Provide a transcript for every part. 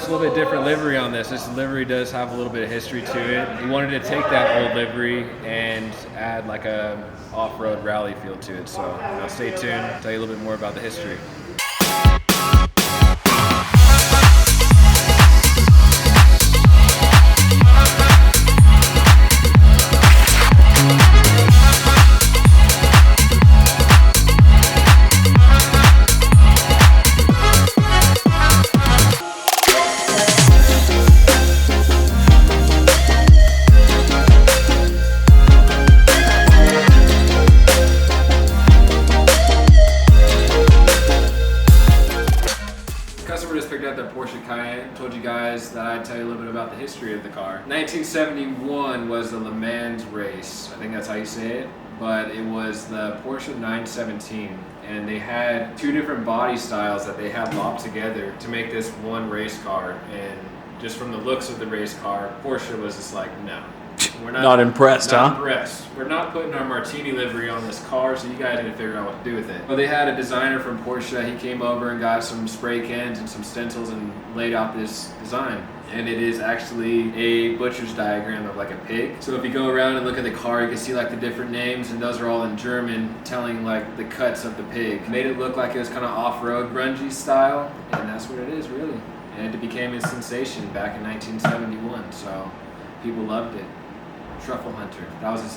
notice a little bit different livery on this. This livery does have a little bit of history to it. We wanted to take that old livery and add like a off-road rally feel to it. So stay tuned, I'll tell you a little bit more about the history. The Porsche Cayenne. Told you guys that I'd tell you a little bit about the history of the car. 1971 was the Le Mans race. I think that's how you say it. But it was the Porsche 917. And they had two different body styles that they had lopped together to make this one race car. And just from the looks of the race car, Porsche was just like, no. We're not impressed, not impressed. We're not putting our martini livery on this car, so you guys need to figure out what to do with it. Well, they had a designer from Porsche. He came over and got some spray cans and some stencils and laid out this design. And it is actually a butcher's diagram of like a pig. So if you go around and look at the car, you can see like the different names, and those are all in German, telling like the cuts of the pig. Made it look like it was kind of off-road grungy style, and that's what it is really. And it became a sensation back in 1971, so people loved it. Truffle Hunter. That was his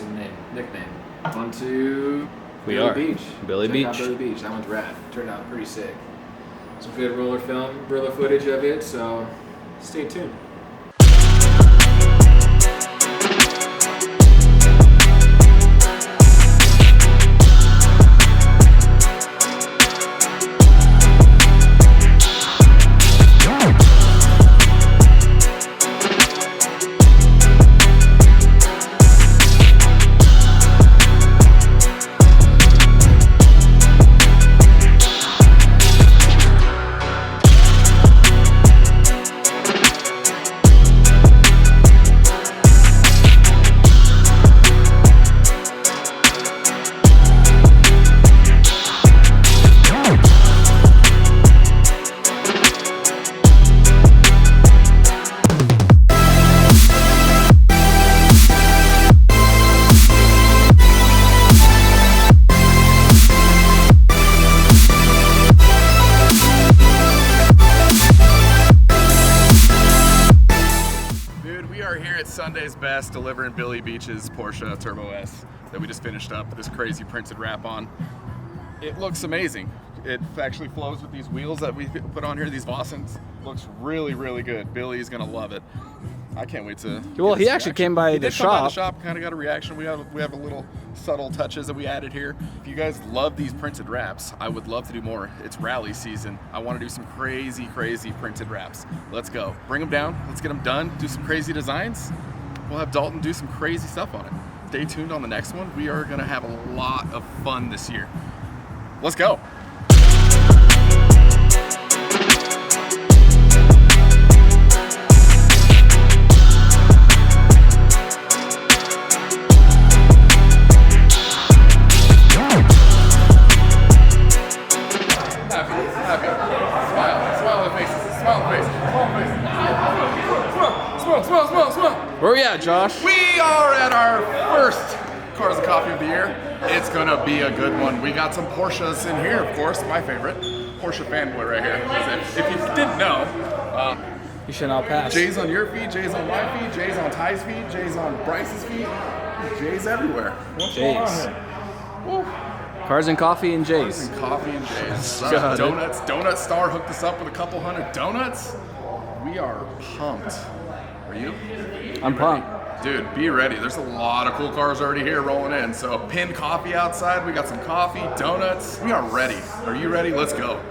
nickname. On to Billy Beach. Billy Beach. Check out Billy Beach. That one's rad. Turned out pretty sick. Some good roller footage of it, so stay tuned. Sunday's best, delivering Billy Beach's Porsche Turbo S that we just finished up this crazy printed wrap on. It looks amazing. It actually flows with these wheels that we put on here, these Vossens. Looks really, really good. Billy's gonna love it. I can't wait to. Well, he actually came by the shop. Kind of got a reaction. We have a little subtle touches that we added here. If you guys love these printed wraps, I would love to do more. It's rally season. I want to do some crazy, crazy printed wraps. Let's go. Bring them down. Let's get them done. Do some crazy designs. We'll have Dalton do some crazy stuff on it. Stay tuned on the next one. We are gonna have a lot of fun this year. Let's go. Where are we at, Josh? We are at our first Cars and Coffee of the year. It's gonna be a good one. We got some Porsches in here, of course, my favorite. Porsche fanboy right here. If you didn't know, you should not pass. Jay's on your feed, Jay's on my feed, Jay's on Ty's feed, Jay's on Bryce's feed. Jay's everywhere. What's going on here? Woo. Cars and Coffee and Jay's. Cars and Coffee and Jay's. Donuts. Donut Star hooked us up with a couple hundred donuts. We are pumped. Are you? I'm pumped. Dude, be ready. There's a lot of cool cars already here rolling in. So pinned coffee outside. We got some coffee, donuts. We are ready. Are you ready? Let's go.